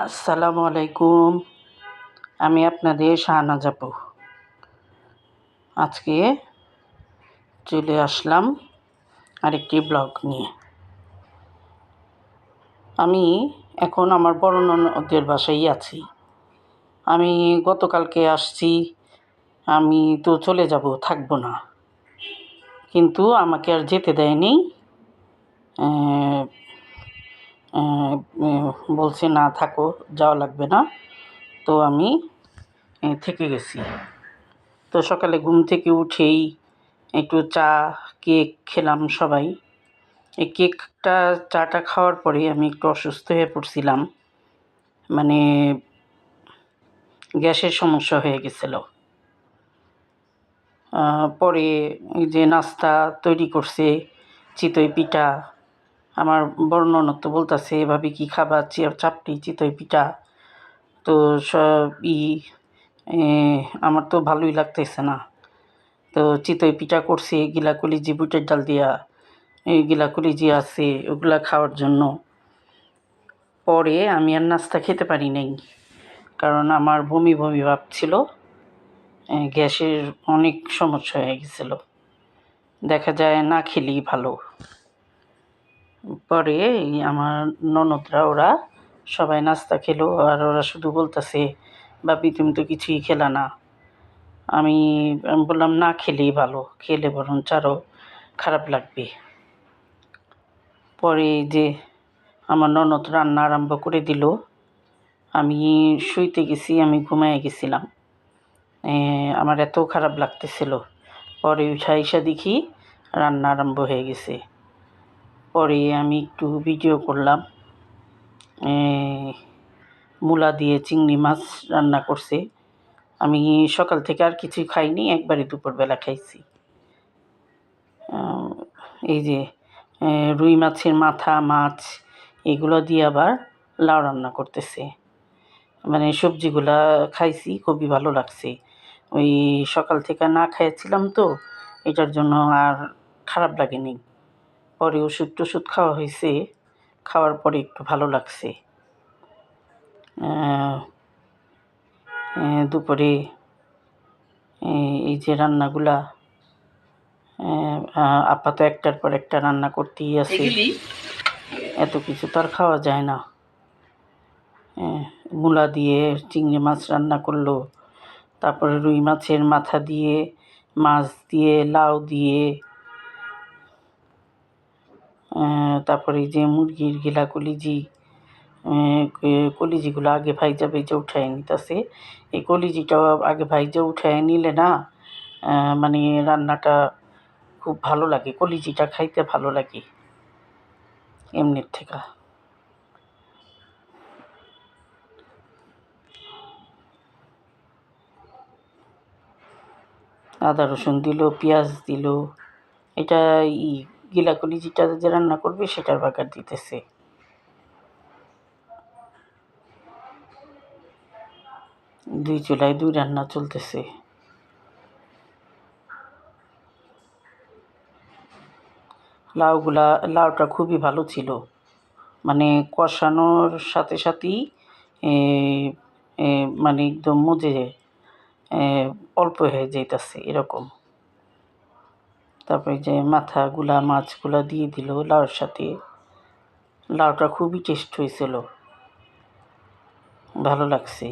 আসসালামু আলাইকুম। আমি আপনাদের শাহনাজ আপু। আজকে চলে আসলাম আরেকটি ব্লগ নিয়ে। আমি এখন আমার বড় ননদের বাসায় আছি। আমি গতকালকে আসছি। আমি তো চলে যাব, থাকবো না, কিন্তু আমাকে আর যেতে দেয়নি। আহ, আহ, বলছে না, থাকো, যাওয়া লাগবে না। তো আমি থেকে গেছি। তো সকালে ঘুম থেকে উঠেই একটু চা, কেক খেলাম সবাই। এই কেকটা, চাটা খাওয়ার পরে আমি একটু অসুস্থ হয়ে পড়ছিলাম। মানে গ্যাসের সমস্যা হয়ে গেছিল। পরে এই যে নাস্তা তৈরি করছে, চিতই পিঠা। আমার বড় ননদ তো বলতেছে, ভাবি কি খাবা, চাপটি চিতই পিঠা। তো সব আমার তো ভালোই লাগতেছে না। তো চিতই পিঠা করছে গিলা কলিজি বুটের ডাল দিয়া, এই গিলা কলিজি আছে ওগুলা খাওয়ার জন্য। পরে আমি আর নাস্তা খেতে পারি নাই, কারণ আমার বমি বমি ভাব ছিল। গ্যাসের অনেক সমস্যা হয়ে গেছিল। দেখা যায় না খেলেই ভালো। পরে এই আমার ননদরা, ওরা সবাই নাস্তা খেলো, আর ওরা শুধু বলতেছে, বাপি তুমি তো কিছুই খেলা না। আমি আমি বললাম না খেলেই ভালো, খেলে বরঞ্চ আরও খারাপ লাগবে। পরে এই যে আমার ননদ রান্না আরম্ভ করে দিল। আমি শুইতে গেছি, আমি ঘুমায় গেছিলাম। আমার এত খারাপ লাগতেছিল। পরে উঠা এসে দেখি রান্না আরম্ভ হয়ে গেছে। পরে আমি একটু ভিডিও করলাম। মূলা দিয়ে চিংড়ি মাছ রান্না করছে। আমি সকাল থেকে আর কিছুই খাইনি, একবারে দুপুরবেলা খাইছি। এই যে রুই মাছের মাথা, মাছ, এগুলো দিয়ে আবার লাউ রান্না করতেছে। মানে সবজিগুলা খাইছি, খুবই ভালো লাগছে। ওই সকাল থেকে না খেয়েছিলাম তো, এটার জন্য আর খারাপ লাগেনি। পরে ওষুধ টষুধ খাওয়া হয়েছে, খাওয়ার পরে একটু ভালো লাগছে। দুপুরে এই যে রান্নাগুলা, আপাতত একটার পর একটা রান্না করতেই আছে। এত কিছু তো আর খাওয়া যায় না। মূলা দিয়ে চিংড়ি মাছ রান্না করলো, তারপরে রুই মাছের মাথা দিয়ে, মাছ দিয়ে, লাউ দিয়ে, তারপরে এই যে মুরগির গিলা কলিজি, কলিজিগুলো আগে ভাইজা ভেজে উঠায় নিতেছে। এই কলিজিটাও আগে ভাইজা উঠায় নিলে না, মানে রান্নাটা খুব ভালো লাগে, কলিজিটা খাইতে ভালো লাগে এমনির থেকে। আদা রসুন দিল, পেঁয়াজ দিল। এটা গিলা কলিজিটা যে রান্না করবে সেটার বাগার দিতেছে। দুই চুলায় দুই রান্না চলতেছে। লাউটা খুবই ভালো ছিল। মানে কষানোর সাথে সাথেই মানে একদম মজে অল্প হয়ে যাইতেছে এরকম। তারপরে যে মাছগুলা দিয়ে দিল লাউর সাথে। লাউটা খুবই টেস্ট হয়েছিল, ভালো লাগছে।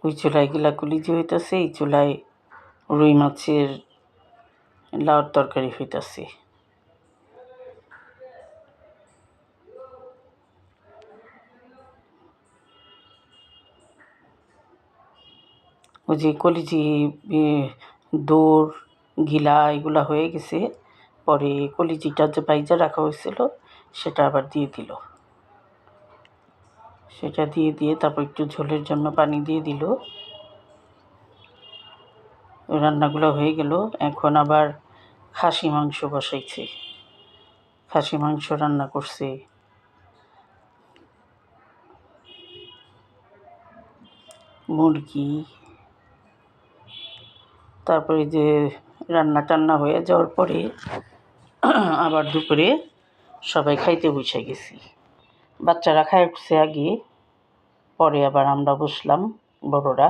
ওই চুলায় গিলা কলিজি হইতেছে, এই চুলায় রুই মাছের লাউর তরকারি হইতেছে। ওই যে কলিজি, দৌড়, গিলা এগুলা হয়ে গেছে। পরে কলিজিটা যে বাইজা রাখা হয়েছিল সেটা আবার দিয়ে দিল। সেটা দিয়ে তারপর একটু ঝোলের জন্য পানি দিয়ে দিল। রান্নাগুলো হয়ে গেল। এখন আবার খাসি মাংস বসাইছে, খাসি মাংস রান্না করছে। মুরগি, তারপরে যে রান্না টান্না হয়ে যাওয়ার পরে আবার দুপুরে সবাই খাইতে বসে গেছি। বাচ্চারা খায় উঠছে আগে, পরে আবার আমরা বসলাম বড়রা।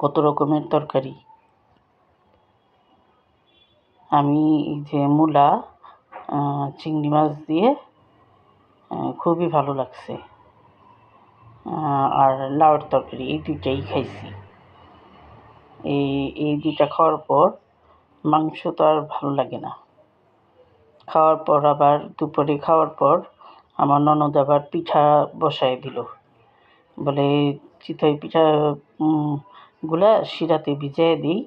কত রকমের তরকারি। আমি এই যে মূলা চিংড়ি মাছ দিয়ে খুবই ভালো লাগছে, আর লাউয়ের তরকারি, এই দুইটাই খাইছি। এই দুইটা খাওয়ার পর মাংস তো আর ভালো লাগে না। খাওয়ার পর আবার দুপুরে খাওয়ার পর আমার ননদ আবার পিঠা বসায় দিল, বলে চিতই পিঠা গুলা শিরাতে ভিজিয়ে দিই,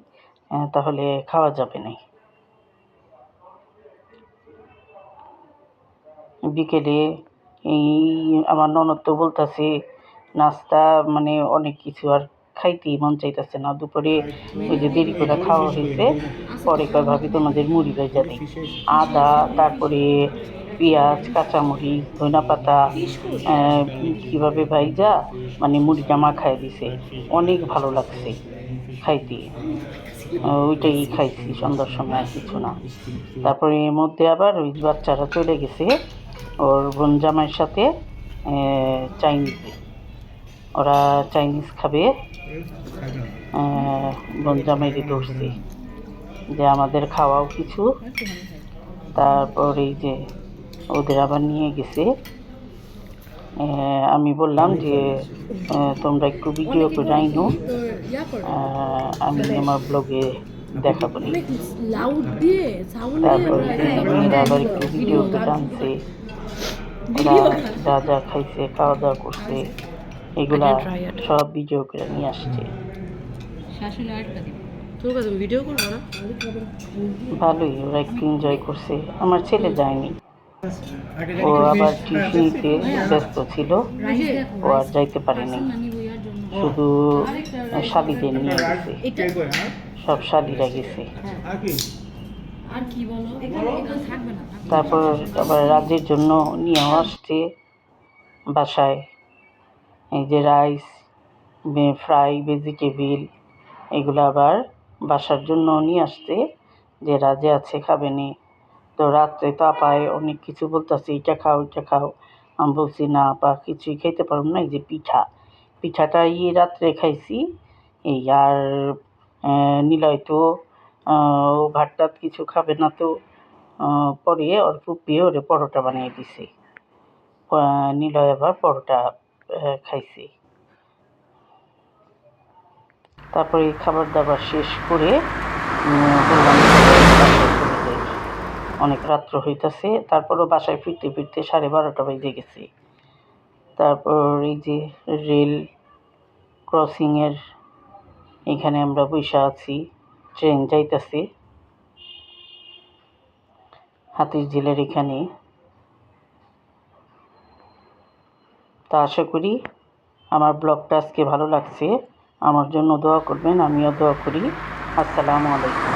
তাহলে খাওয়া যাবে না। বিকেলে এই আমার ননদ তো বলতেছে নাস্তা মানে অনেক কিছু আর খাইতেই মন চাইতেছে না। দুপুরে ওই যে দেরি করে খাওয়া হয়েছে, পরে কয় ভাবি তোমাদের মুড়ি ভাইজা দিই। আদা, তারপরে পেঁয়াজ, কাঁচামরিচ, ধনিয়া পাতা কীভাবে ভাইজা মানে মুড়িটা মাখায় দিছে, অনেক ভালো লাগছে খাইতে। ওইটাই খাইছি সন্ধ্যার সময়, আর কিছু না। তারপরে এর মধ্যে আবার ওই বাচ্চারা চলে গেছে ওর বোন জামাইয়ের সাথে চাইনিজে। ওরা চাইনিজ খাবে, বোন জামাইরে ধরছে যে আমাদের খাওয়াও কিছু। তারপর এই যে ওদের আবার নিয়ে গেছে। আমি বললাম যে তোমরা একটু ভিডিও করে আইনো, আমি আমার ব্লগে দেখাবো নি। তারপরে ওরা আবার একটু ভিডিও করে আনছে, ওরা যা যা খাইছে, খাওয়া দাওয়া করছে, এগুলা সব ভিডিও করে নিয়ে আসছে। ভালোই, ওরা একটু এনজয় করছে। আমার ছেলে যায়নি, ও আবার টিউশনিতে ব্যস্ত ছিল, ও আর যাইতে পারেনি। শুধু শালিদের নিয়ে গেছে, সব শালিরা গেছে। তারপর আবার রাজের জন্য নিয়েও আসছে বাসায় এই যে রাইস, ফ্রাই ভেজিটেবিল, এগুলো আবার বাসার জন্য নিয়ে আসছে যে রাজে আছে খাবে নি। তো রাত্রে তো আপায় অনেক কিছু বলতেছে, এটা খাও ওইটা খাও। আমি বলছি না আপা, কিছুই খাইতে পারবো না। এই যে পিঠাটা রাত্রে খাইছি এই। আর নিলয় তো ভাত টাত কিছু খাবে না, তো পরে ওর ফুপিয়ে ওরে পরোটা বানিয়ে দিছে। নিলয় আবার পরোটা খাইছে। তারপরে খাবার দাবার শেষ করে বললাম অনেক রাত্র হইতেছে। তারপরও বাসায় ফিরতে ফিরতে 12:30 বেজে গেছে। তারপর এই যে রেল ক্রসিংয়ের এখানে আমরা বসে আছি, ট্রেন যাইতেছে হাতিরঝিলের এখানে। তা আশা করি আমার ব্লগটা আজকে ভালো লাগছে। আমার জন্য দোয়া করবেন, আমিও দোয়া করি। আসসালামু আলাইকুম।